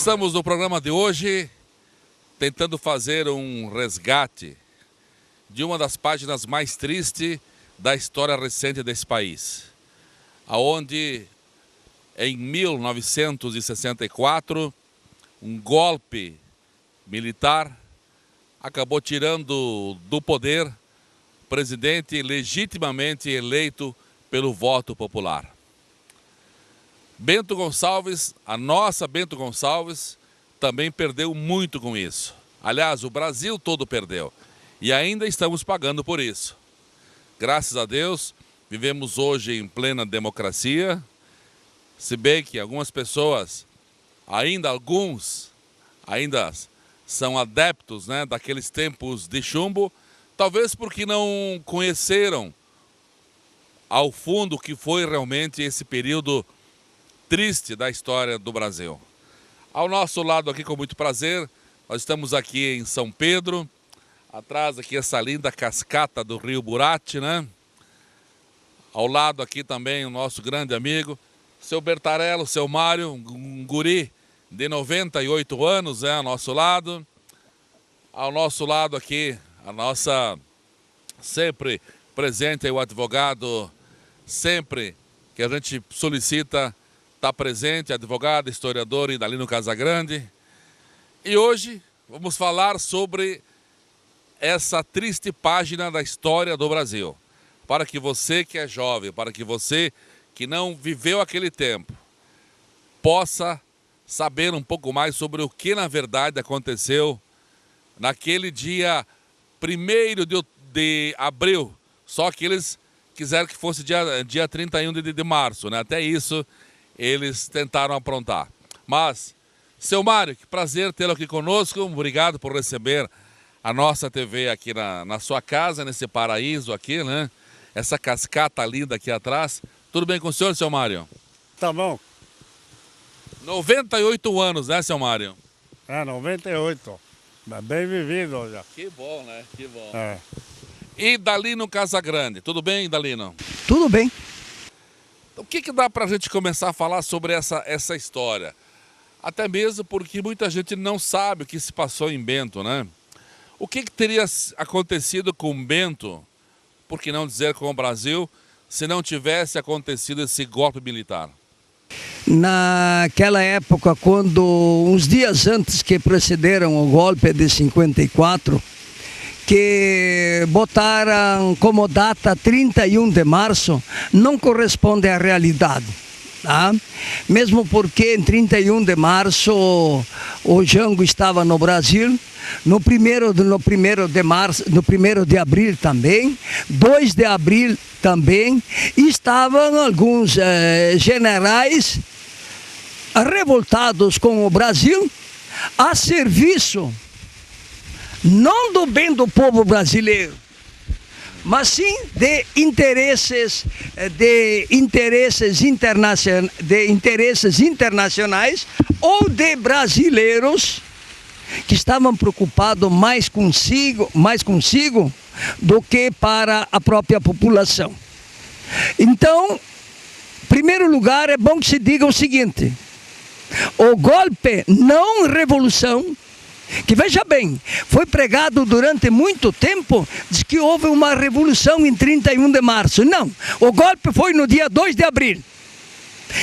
Estamos no programa de hoje tentando fazer um resgate de uma das páginas mais tristes da história recente desse país, aonde em 1964 um golpe militar acabou tirando do poder o presidente legitimamente eleito pelo voto popular. Bento Gonçalves, a nossa Bento Gonçalves, também perdeu muito com isso. Aliás, o Brasil todo perdeu. E ainda estamos pagando por isso. Graças a Deus, vivemos hoje em plena democracia. Se bem que algumas pessoas, alguns são adeptos, né, daqueles tempos de chumbo, talvez porque não conheceram ao fundo o que foi realmente esse período triste da história do Brasil. Ao nosso lado aqui, com muito prazer, nós estamos aqui em São Pedro, atrás aqui essa linda cascata do Rio Burati, né? Ao lado aqui também o nosso grande amigo, seu Bertarello, seu Mário, um guri de 98 anos, ao nosso lado. Ao nosso lado aqui, a nossa sempre presente, o advogado, sempre que a gente solicita, está presente, advogado, historiador Indalino Casagrande. E hoje vamos falar sobre essa triste página da história do Brasil. Para que você que é jovem, para que você que não viveu aquele tempo, possa saber um pouco mais sobre o que na verdade aconteceu naquele dia 1º de abril. Só que eles quiseram que fosse dia 31 de março, né? Até isso eles tentaram aprontar. Mas, seu Mário, que prazer tê-lo aqui conosco. Obrigado por receber a nossa TV aqui na sua casa, nesse paraíso aqui, né? Essa cascata linda aqui atrás. Tudo bem com o senhor, seu Mário? Tá bom. 98 anos, né, seu Mário? 98. Bem vivido já. Que bom, né? Que bom. É. E Indalino Casagrande, tudo bem, Indalino? Tudo bem. O que dá para a gente começar a falar sobre essa história? Até mesmo porque muita gente não sabe o que se passou em Bento, né? O que teria acontecido com Bento, por que não dizer com o Brasil, se não tivesse acontecido esse golpe militar? Naquela época, quando uns dias antes que precederam o golpe de 54, que botaram como data 31 de março, não corresponde à realidade. Tá? Mesmo porque em 31 de março o Jango estava no Brasil, no 1º de abril também, 2 de abril também, e estavam alguns generais revoltados com o Brasil a serviço não do bem do povo brasileiro, mas sim de interesses internacionais ou de brasileiros que estavam preocupados mais consigo do que para a própria população. Então, em primeiro lugar, é bom que se diga o seguinte: o golpe não revolução, que veja bem, foi pregado durante muito tempo, diz que houve uma revolução em 31 de março. Não, o golpe foi no dia 2 de abril.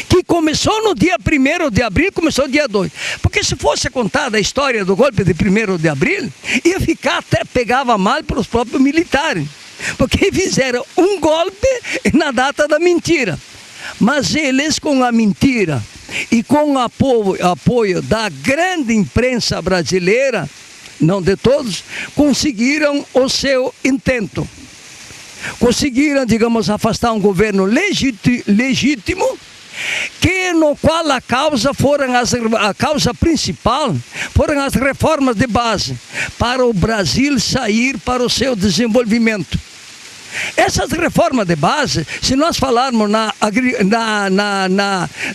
Que começou no dia 1º de abril, começou dia 2. Porque se fosse contada a história do golpe de 1º de abril, ia ficar até, pegava mal para os próprios militares. Porque fizeram um golpe na data da mentira. Mas eles, com a mentira e com o apoio da grande imprensa brasileira, não de todos, conseguiram o seu intento. Conseguiram, digamos, afastar um governo legítimo, no qual a causa principal foram as reformas de base, para o Brasil sair para o seu desenvolvimento. Essas reformas de base, se nós falarmos na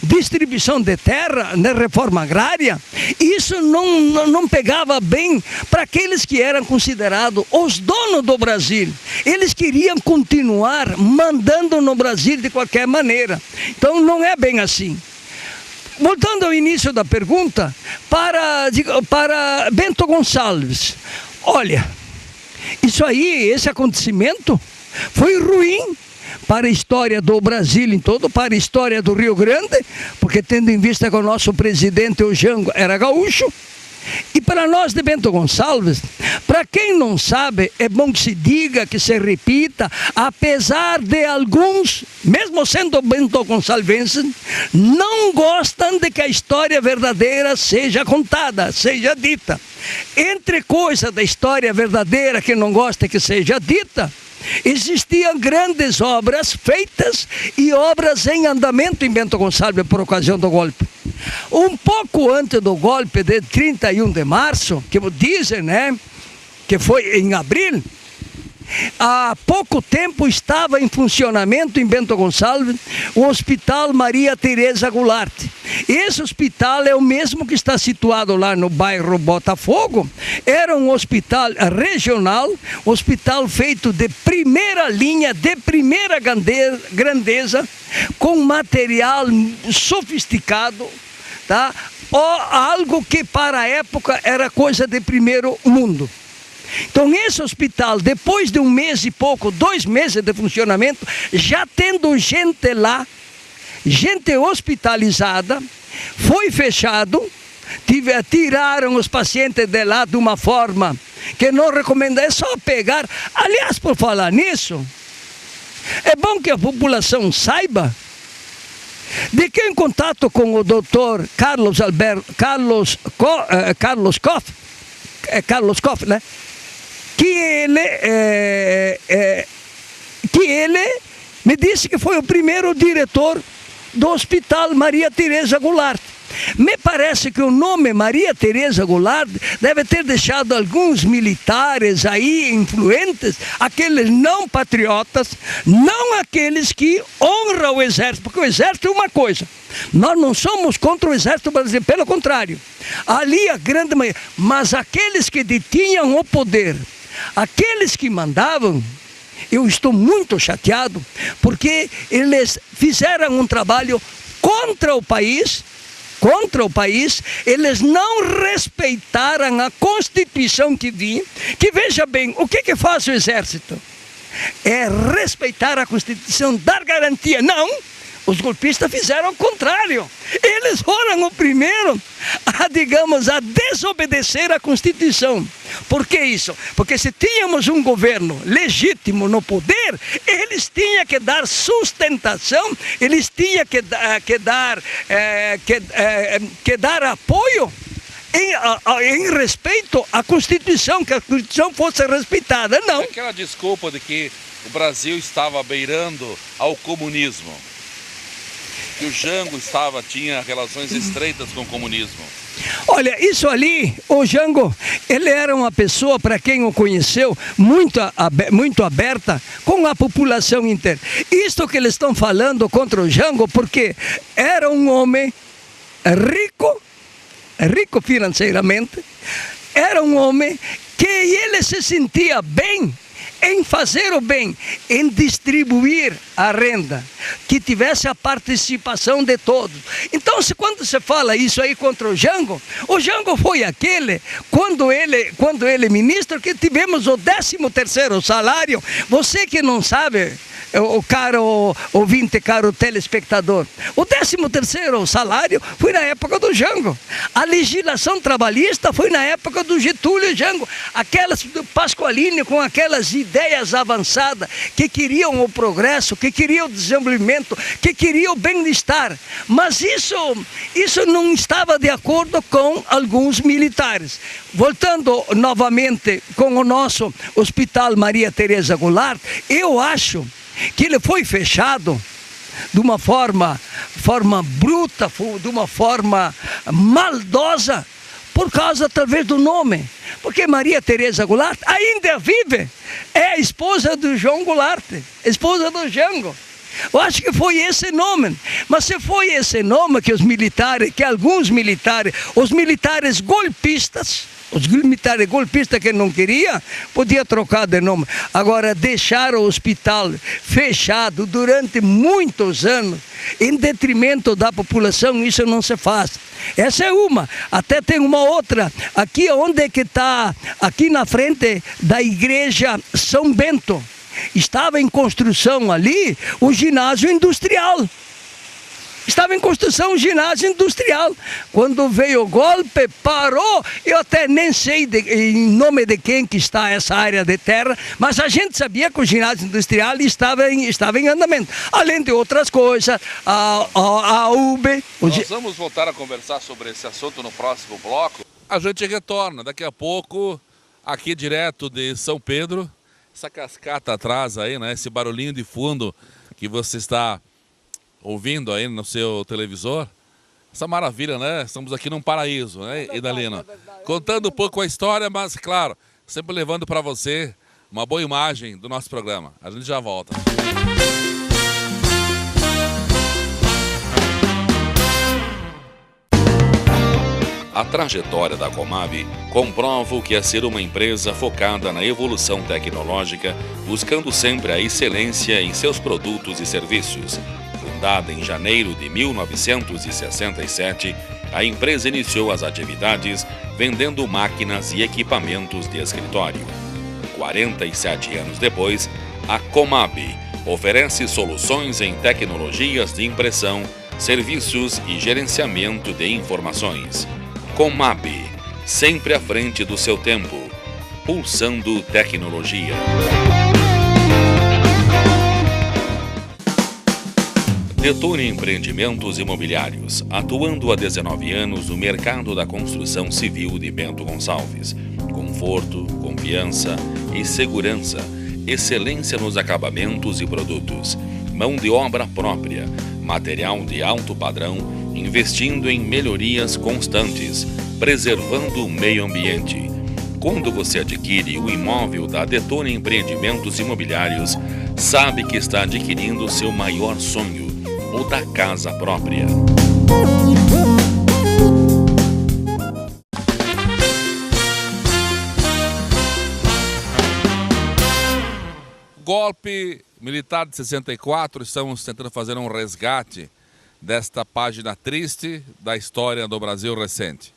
distribuição de terra, na reforma agrária, isso não pegava bem para aqueles que eram considerados os donos do Brasil. Eles queriam continuar mandando no Brasil de qualquer maneira. Então não é bem assim. voltando ao início da pergunta, para Bento Gonçalves, olha, isso aí, esse acontecimento foi ruim para a história do Brasil em todo, para a história do Rio Grande, porque tendo em vista que o nosso presidente, o Jango, era gaúcho, e para nós de Bento Gonçalves, para quem não sabe, é bom que se diga, que se repita, apesar de alguns, mesmo sendo Bento Gonçalvenses, não gostam de que a história verdadeira seja contada, seja dita. Entre coisas da história verdadeira que não gosta que seja dita, existiam grandes obras feitas e obras em andamento em Bento Gonçalves por ocasião do golpe. Um pouco antes do golpe de 31 de março, que dizem, né, que foi em abril, há pouco tempo estava em funcionamento em Bento Gonçalves o Hospital Maria Tereza Goulart. Esse hospital é o mesmo que está situado lá no bairro Botafogo. Era um hospital regional, hospital feito de primeira linha, de primeira grandeza, com material sofisticado, tá? Algo que para a época era coisa de primeiro mundo. Então esse hospital, depois de 1 mês e pouco, 2 meses de funcionamento, já tendo gente lá, gente hospitalizada, foi fechado, tiraram os pacientes de lá de uma forma que não recomendo, é só pegar. Aliás, por falar nisso, é bom que a população saiba de que em contato com o doutor Carlos Koff, né? Que ele me disse que foi o primeiro diretor do Hospital Maria Tereza Goulart. Me parece que o nome Maria Tereza Goulart deve ter deixado alguns militares aí influentes, aqueles não patriotas, não aqueles que honram o exército, porque o exército é uma coisa. Nós não somos contra o exército brasileiro, pelo contrário. Ali a grande maioria, mas aqueles que detinham o poder, aqueles que mandavam, eu estou muito chateado, porque eles fizeram um trabalho contra o país, eles não respeitaram a Constituição que vinha, que veja bem, o que faz o exército? É respeitar a Constituição, dar garantia. Não, os golpistas fizeram o contrário. Eles foram o primeiro a desobedecer a Constituição. Por que isso? Porque se tínhamos um governo legítimo no poder, eles tinham que dar sustentação, eles tinham que dar apoio em respeito à Constituição, que a Constituição fosse respeitada. Não. Aquela desculpa de que o Brasil estava beirando ao comunismo, que o Jango tinha relações estreitas com o comunismo. Olha, isso ali, o Jango, ele era uma pessoa, para quem o conheceu, muito aberta com a população inteira. Isto que eles estão falando contra o Jango, porque era um homem rico financeiramente, era um homem que ele se sentia bem em fazer o bem, em distribuir a renda, que tivesse a participação de todos. Então, quando se fala isso aí contra o Jango foi aquele, quando ele ministro, que tivemos o 13º salário. Você que não sabe, o caro ouvinte, caro telespectador, o 13º salário foi na época do Jango. A legislação trabalhista foi na época do Getúlio Jango. Aquelas do Pasqualini com aquelas ideias avançadas que queriam o progresso, que queriam o desenvolvimento, que queriam o bem-estar. Mas isso não estava de acordo com alguns militares. Voltando novamente com o nosso Hospital Maria Tereza Goulart, eu acho que ele foi fechado de uma forma bruta, de uma forma maldosa, por causa, talvez, do nome. Porque Maria Tereza Goulart ainda vive, é a esposa do João Goulart, esposa do Jango. Eu acho que foi esse nome. Mas se foi esse nome que alguns militares, os militares golpistas que não queriam, podia trocar de nome. Agora, deixar o hospital fechado durante muitos anos, em detrimento da população, isso não se faz. Essa é uma. Até tem uma outra. Aqui onde é que está, aqui na frente da igreja São Bento, estava em construção ali o ginásio industrial. Estava em construção o ginásio industrial. Quando veio o golpe, parou. Eu até nem sei em nome de quem que está essa área de terra, mas a gente sabia que o ginásio industrial estava em andamento. Além de outras coisas, a UB... Nós vamos voltar a conversar sobre esse assunto no próximo bloco. A gente retorna daqui a pouco, aqui direto de São Pedro. Essa cascata atrás aí, né? Esse barulhinho de fundo que você está ouvindo aí no seu televisor. Essa maravilha, né? Estamos aqui num paraíso, né, Idalina? Contando um pouco a história, mas, claro, sempre levando para você uma boa imagem do nosso programa. A gente já volta. A trajetória da Comab comprova o que é ser uma empresa focada na evolução tecnológica, buscando sempre a excelência em seus produtos e serviços. Fundada em janeiro de 1967, a empresa iniciou as atividades vendendo máquinas e equipamentos de escritório. 47 anos depois, a Comab oferece soluções em tecnologias de impressão, serviços e gerenciamento de informações. Comab, sempre à frente do seu tempo, pulsando tecnologia. Detone Empreendimentos Imobiliários, atuando há 19 anos no mercado da construção civil de Bento Gonçalves. Conforto, confiança e segurança, excelência nos acabamentos e produtos, mão de obra própria, material de alto padrão, investindo em melhorias constantes, preservando o meio ambiente. Quando você adquire o imóvel da Detone Empreendimentos Imobiliários, sabe que está adquirindo seu maior sonho, o da casa própria. Golpe militar de 64, estamos tentando fazer um resgate desta página triste da história do Brasil recente.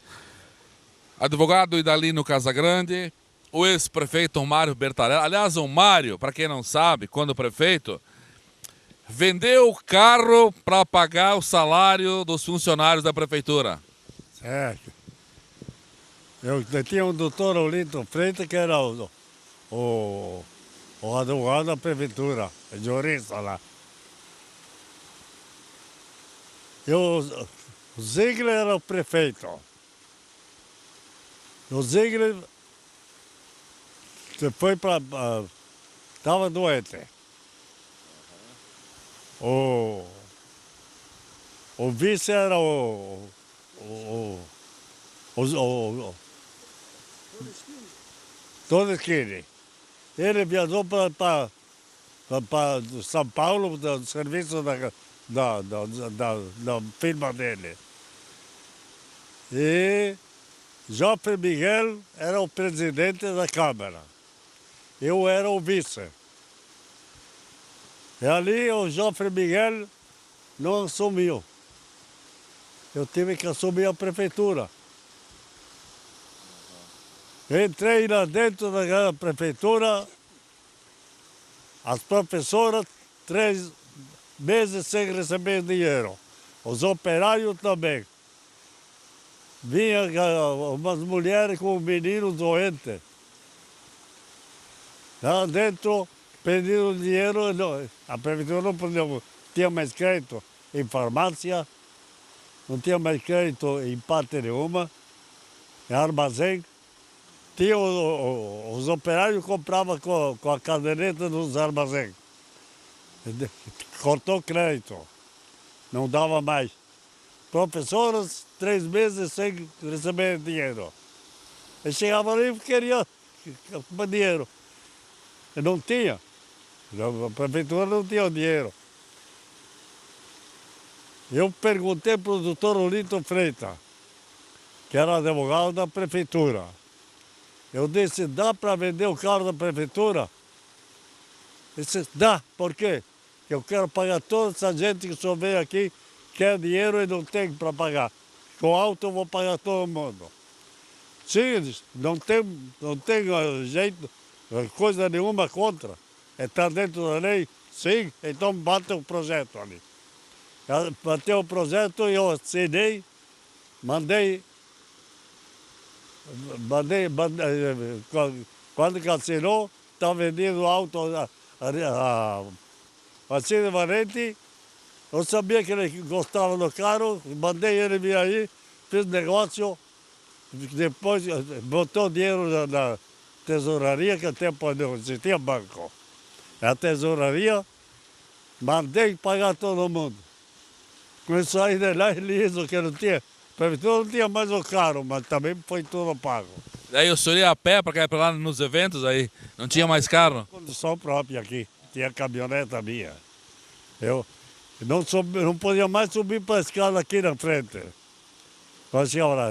Advogado Idalino Casagrande, o ex-prefeito Mário Bertarelli. Aliás, o Mário, para quem não sabe, quando prefeito, vendeu o carro para pagar o salário dos funcionários da prefeitura. Certo. Eu tinha um doutor Olinto Freitas, que era o advogado da prefeitura, jurista lá. O Ziegler era o prefeito. O Ziegler foi para... Estava doente. O vice era o Todeschini. Ele viajou para São Paulo, do serviço da firma dele. E Joffre Miguel era o presidente da Câmara. Eu era o vice. E ali o Joffre Miguel não assumiu. Eu tive que assumir a prefeitura. Entrei lá dentro da prefeitura, as professoras 3 meses sem receber dinheiro. Os operários também. Vinha umas mulheres com meninos doentes. Lá dentro, pedindo dinheiro, a prefeitura não tinha mais crédito em farmácia, não tinha mais crédito em parte nenhuma, em armazém. Tinha os operários compravam com a caderneta dos armazéns. Cortou crédito, não dava mais. Professoras, 3 meses sem receber dinheiro. Eu chegava ali e queria dinheiro. Eu não tinha. A prefeitura não tinha dinheiro. Eu perguntei para o doutor Olito Freitas, que era advogado da prefeitura. Eu disse, dá para vender o carro da prefeitura? Ele disse, dá. Por quê? Porque eu quero pagar toda essa gente que só vem aqui, quer dinheiro e não tem para pagar. Com auto eu vou pagar todo mundo. Sim, não tem jeito, coisa nenhuma contra. Está dentro da lei? Sim, então bate o projeto ali. Bateu o projeto e eu assinei, mandei, quando assinou, está vendendo auto assim de Valente. Eu sabia que ele gostava do carro, mandei ele vir aí, fiz negócio, depois botou dinheiro na tesouraria, que até não existia banco. A tesouraria, mandei pagar todo mundo. Com isso aí de lá, liso, que não tinha. A prefeitura não tinha mais o carro, mas também foi tudo pago. Daí o senhor ia a pé para lá nos eventos aí? Não tinha mais carro? Condição própria aqui, tinha caminhoneta minha. Eu não podia mais subir para a escada aqui na frente.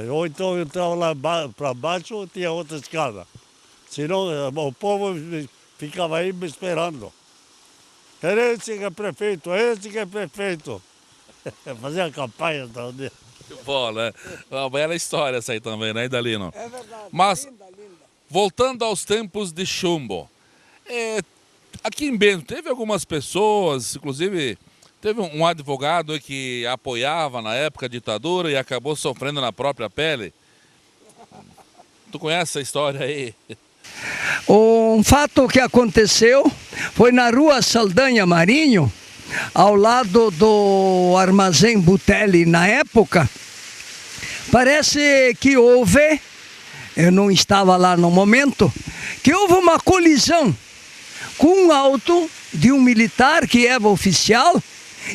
Ou então eu entrava lá para baixo, tinha outra escada. Senão o povo ficava aí me esperando. Esse que é prefeito, esse que é prefeito. Fazia campanha todo dia. Que bom, né? Uma bela história essa aí também, né, Idalino? É verdade, Mas, linda, linda. voltando aos tempos de chumbo, aqui em Bento teve algumas pessoas, inclusive teve um advogado que apoiava na época a ditadura e acabou sofrendo na própria pele. Tu conhece essa história aí? Um fato que aconteceu foi na rua Saldanha Marinho, ao lado do Armazém Butelli na época. Parece que houve, eu não estava lá no momento, que houve uma colisão com um auto de um militar que era oficial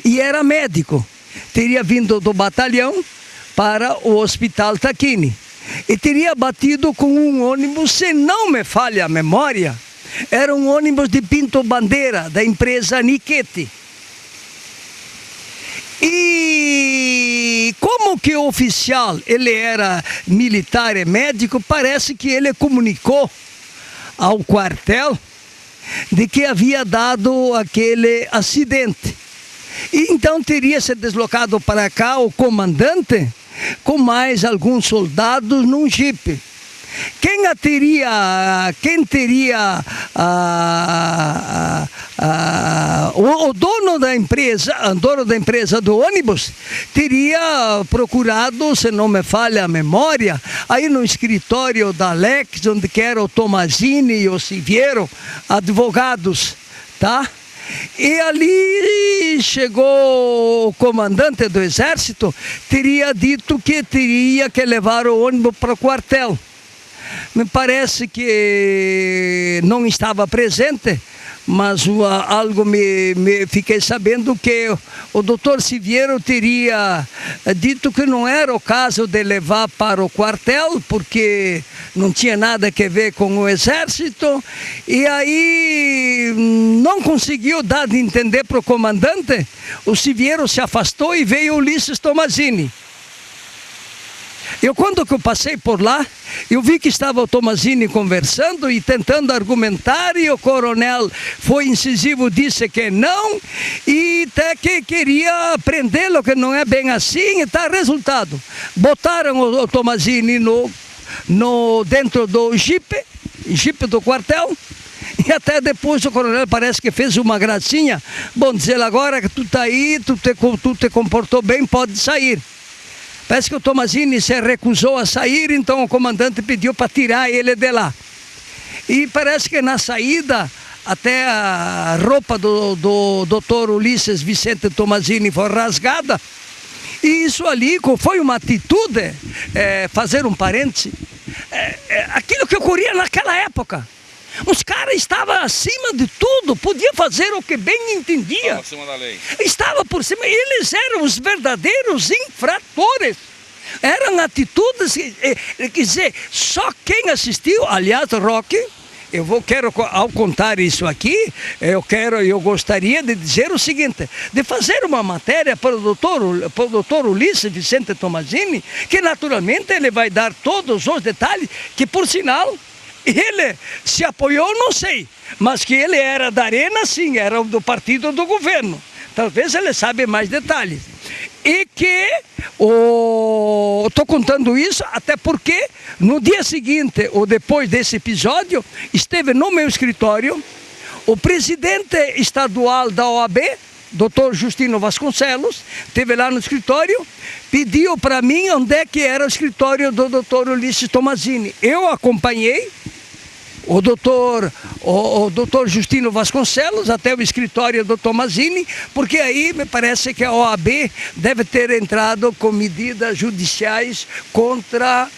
e era médico. Teria vindo do batalhão para o Hospital Tacchini e teria batido com um ônibus, se não me falha a memória, era um ônibus de Pinto Bandeira, da empresa Nichetti. E como que o oficial, ele era militar e médico, parece que ele comunicou ao quartel de que havia dado aquele acidente. E então teria se deslocado para cá o comandante com mais alguns soldados num jipe. Quem teria o dono da empresa do ônibus teria procurado, se não me falha a memória, aí no escritório da Alex, onde que era o Tomazini e o Siviero, advogados, tá? E ali chegou o comandante do exército, teria dito que teria que levar o ônibus para o quartel. Me parece que não estava presente, mas algo fiquei sabendo que o doutor Siviero teria dito que não era o caso de levar para o quartel, porque não tinha nada a ver com o exército, e aí não conseguiu dar de entender para o comandante. O Siviero se afastou e veio Ulisses Tomazini. Quando eu passei por lá, eu vi que estava o Tomazini conversando e tentando argumentar, e o coronel foi incisivo, disse que não, e até que queria prendê-lo, que não é bem assim, e tá resultado. Botaram o Tomazini dentro do jipe do quartel, e até depois o coronel parece que fez uma gracinha. Bom, dizer agora que tu tá aí, tu te comportou bem, pode sair. Parece que o Tomazini se recusou a sair, então o comandante pediu para tirar ele de lá. E parece que na saída, até a roupa do doutor Ulisses Vicente Tomazini foi rasgada. E isso ali foi uma atitude, fazer um parêntese, aquilo que ocorria naquela época. Os caras estavam acima de tudo, podiam fazer o que bem entendia. Estava acima da lei. Estava por cima, eles eram os verdadeiros infratores. Eram atitudes, quer dizer, só quem assistiu, aliás, Roque, Ao contar isso aqui, eu gostaria de dizer o seguinte, de fazer uma matéria para o doutor Ulisses Vicente Tomazini, que naturalmente ele vai dar todos os detalhes, que por sinal, ele se apoiou, não sei, mas que ele era da Arena, sim, era do partido do governo. Talvez ele saiba mais detalhes. E que estou contando isso até porque no dia seguinte ou depois desse episódio esteve no meu escritório o presidente estadual da OAB, Dr. Justino Vasconcelos, esteve lá no escritório, pediu para mim onde é que era o escritório do Dr. Ulisses Tomazini. Eu acompanhei o doutor Justino Vasconcelos até o escritório do Tomazini, porque aí me parece que a OAB deve ter entrado com medidas judiciais contra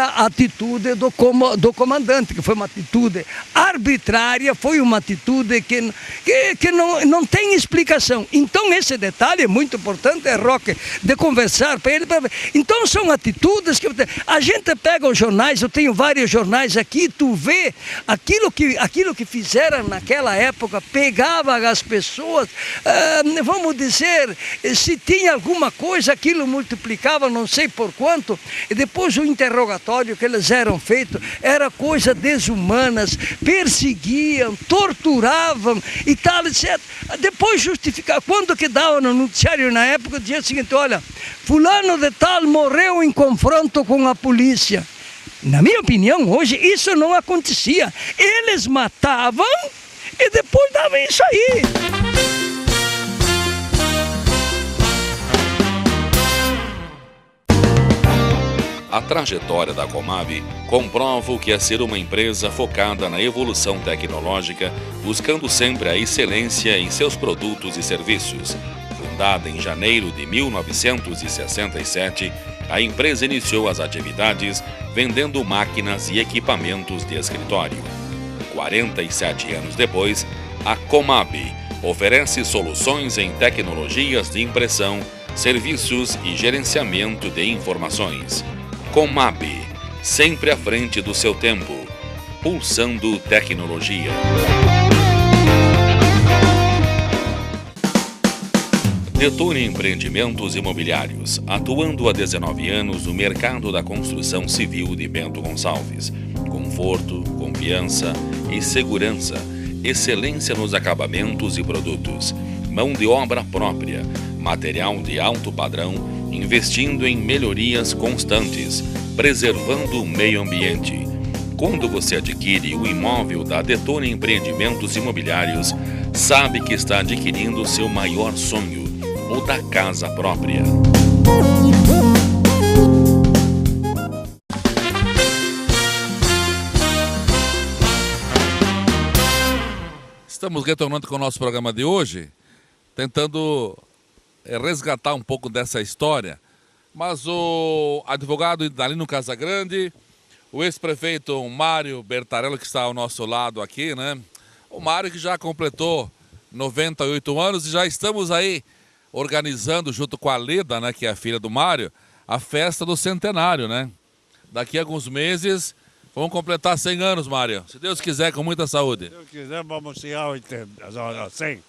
a atitude do comandante, que foi uma atitude arbitrária, foi uma atitude que não tem explicação. Então esse detalhe é muito importante, Roque, de conversar para ele. Então são atitudes que a gente pega os jornais, eu tenho vários jornais aqui, tu vê aquilo que fizeram naquela época, pegava as pessoas, vamos dizer, se tinha alguma coisa, aquilo multiplicava não sei por quanto, e depois o interrogatório que eles eram feitos era coisa desumanas, perseguiam, torturavam e tal, etc. Depois justificar, quando que dava no noticiário na época, dizia o seguinte, olha, fulano de tal morreu em confronto com a polícia. Na minha opinião, hoje isso não acontecia. Eles matavam e depois davam isso aí. A trajetória da Comab comprova o que é ser uma empresa focada na evolução tecnológica, buscando sempre a excelência em seus produtos e serviços. Fundada em janeiro de 1967, a empresa iniciou as atividades vendendo máquinas e equipamentos de escritório. 47 anos depois, a Comab oferece soluções em tecnologias de impressão, serviços e gerenciamento de informações. Comab, sempre à frente do seu tempo, pulsando tecnologia. Detone Empreendimentos Imobiliários, atuando há 19 anos no mercado da construção civil de Bento Gonçalves. Conforto, confiança e segurança, excelência nos acabamentos e produtos, mão de obra própria, material de alto padrão, investindo em melhorias constantes, preservando o meio ambiente. Quando você adquire o imóvel da Detone Empreendimentos Imobiliários, sabe que está adquirindo o seu maior sonho, o da casa própria. Estamos retornando com o nosso programa de hoje, tentando resgatar um pouco dessa história, mas o advogado Idalino Casagrande, o ex-prefeito Mário Bertarello, que está ao nosso lado aqui, né? O Mário que já completou 98 anos e já estamos aí organizando junto com a Leda, né, que é a filha do Mário, a festa do centenário, né? Daqui a alguns meses vamos completar 100 anos, Mário. Se Deus quiser, com muita saúde. Se Deus quiser, vamos chegar a 80, a 100.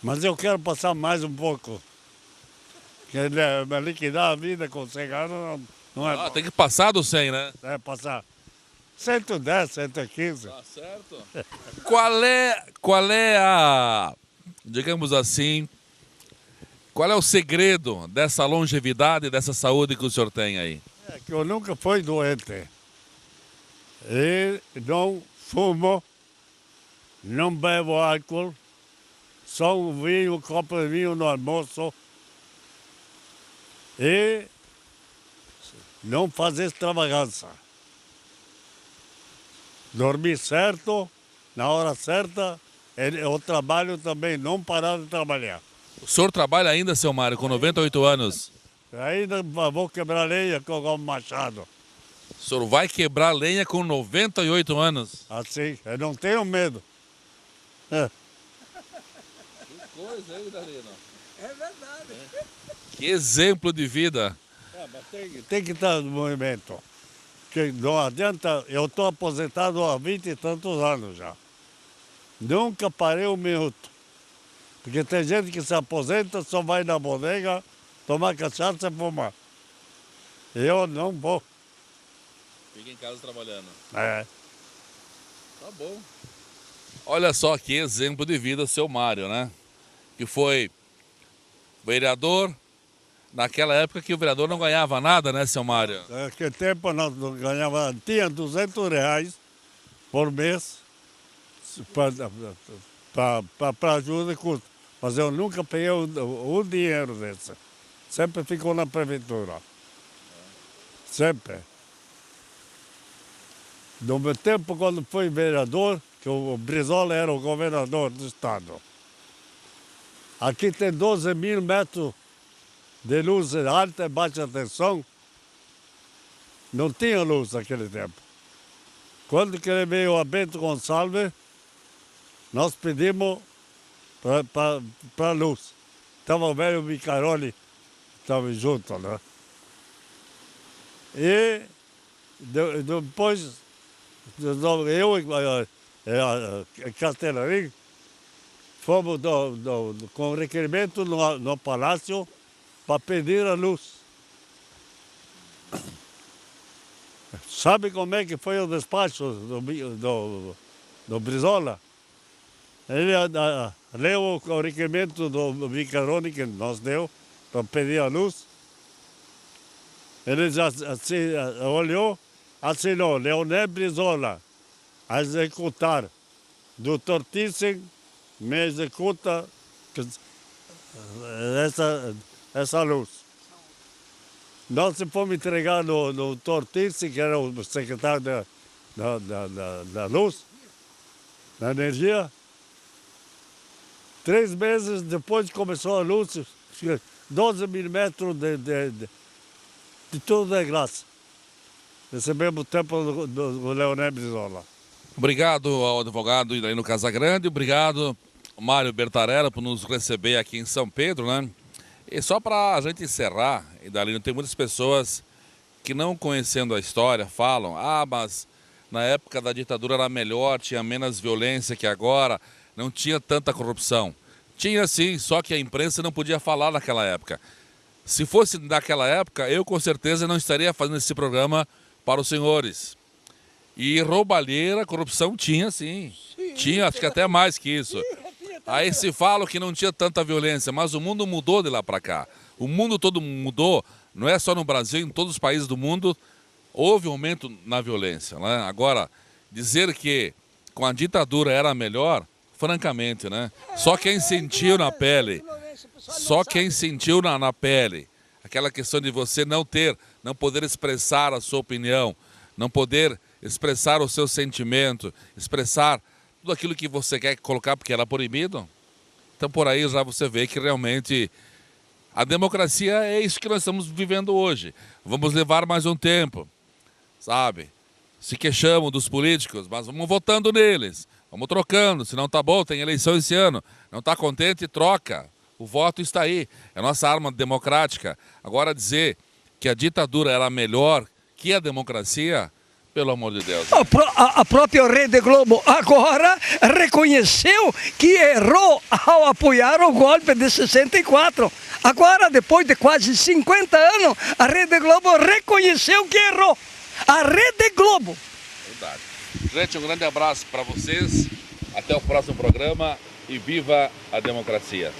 Mas eu quero passar mais um pouco. Porque liquidar a vida com 100 anos não é bom. Tem que passar do 100, né? É, passar 110, 115. Tá certo. Qual é a, digamos assim, qual é o segredo dessa longevidade, dessa saúde que o senhor tem aí? É que eu nunca fui doente. E não fumo, não bebo álcool, só um vinho, um copo de vinho no almoço. E não fazer extravagância. Dormir certo, na hora certa, e o trabalho também, não parar de trabalhar. O senhor trabalha ainda, seu Mário, com 98 anos? Ainda vou quebrar lenha com o machado. O senhor vai quebrar lenha com 98 anos? Assim, eu não tenho medo. Que coisa, hein, Darino? É verdade. Que exemplo de vida. Mas tem que estar no movimento. que não adianta, eu estou aposentado há 20 e tantos anos já. Nunca parei um minuto. Porque tem gente que se aposenta, só vai na bodega, tomar cachaça e fumar. Eu não vou. Fica em casa trabalhando. É. Tá bom. Olha só que exemplo de vida, seu Mário, né? Que foi vereador, naquela época que o vereador não ganhava nada, né, seu Mário? Naquele tempo nós ganhávamos, tinha R$200 por mês para ajuda e custo. Mas eu nunca peguei um dinheiro desse. Sempre ficou na prefeitura. Sempre. No meu tempo, quando fui vereador, que o Brizola era o governador do estado. Aqui tem 12.000 metros de luz alta e baixa tensão. Não tinha luz naquele tempo. Quando que ele veio a Bento Gonçalves, nós pedimos para luz. Estava o velho Micaroli, estava junto, né? E depois, eu e Castellarim fomos com requerimento no palácio para pedir a luz. Sabe como é que foi o despacho do Brizola? Ele leu o requerimento do Micaroni que nos deu para pedir a luz. Ele já olhou, assinou Leonel Brizola a executar. Dr. Thyssen me executa essa luz. Nós fomos entregar no Dr. Thyssen, que era o secretário da luz, da energia. 3 meses depois começou a luz, 12.000 metros de tudo é graça. Recebemos o tempo do Leonel Brizola. Obrigado ao advogado Idaíno Casagrande, obrigado Mário Bertarella por nos receber aqui em São Pedro, né? E só para a gente encerrar, Idaíno, tem muitas pessoas que não conhecendo a história falam, mas na época da ditadura era melhor, tinha menos violência que agora, não tinha tanta corrupção. Tinha sim, só que a imprensa não podia falar naquela época. Se fosse naquela época, eu com certeza não estaria fazendo esse programa para os senhores. E roubalheira, corrupção tinha sim. Tinha, acho que até mais que isso. Aí se fala que não tinha tanta violência, mas o mundo mudou de lá para cá. O mundo todo mudou, não é só no Brasil, em todos os países do mundo houve um aumento na violência, né? Agora, dizer que com a ditadura era melhor, francamente, né? Só quem sentiu na pele, na pele, aquela questão de você não poder expressar a sua opinião, não poder expressar o seu sentimento, expressar tudo aquilo que você quer colocar porque era proibido. Então por aí já você vê que realmente a democracia é isso que nós estamos vivendo hoje. Vamos levar mais um tempo, sabe? Se queixamos dos políticos, mas vamos votando neles, vamos trocando. Se não tá bom, tem eleição esse ano. Não tá contente, troca. O voto está aí, é a nossa arma democrática. Agora dizer que a ditadura era melhor que a democracia, pelo amor de Deus. A própria Rede Globo agora reconheceu que errou ao apoiar o golpe de 64. Agora, depois de quase 50 anos, a Rede Globo reconheceu que errou. A Rede Globo. Verdade. Gente, um grande abraço para vocês. Até o próximo programa e viva a democracia.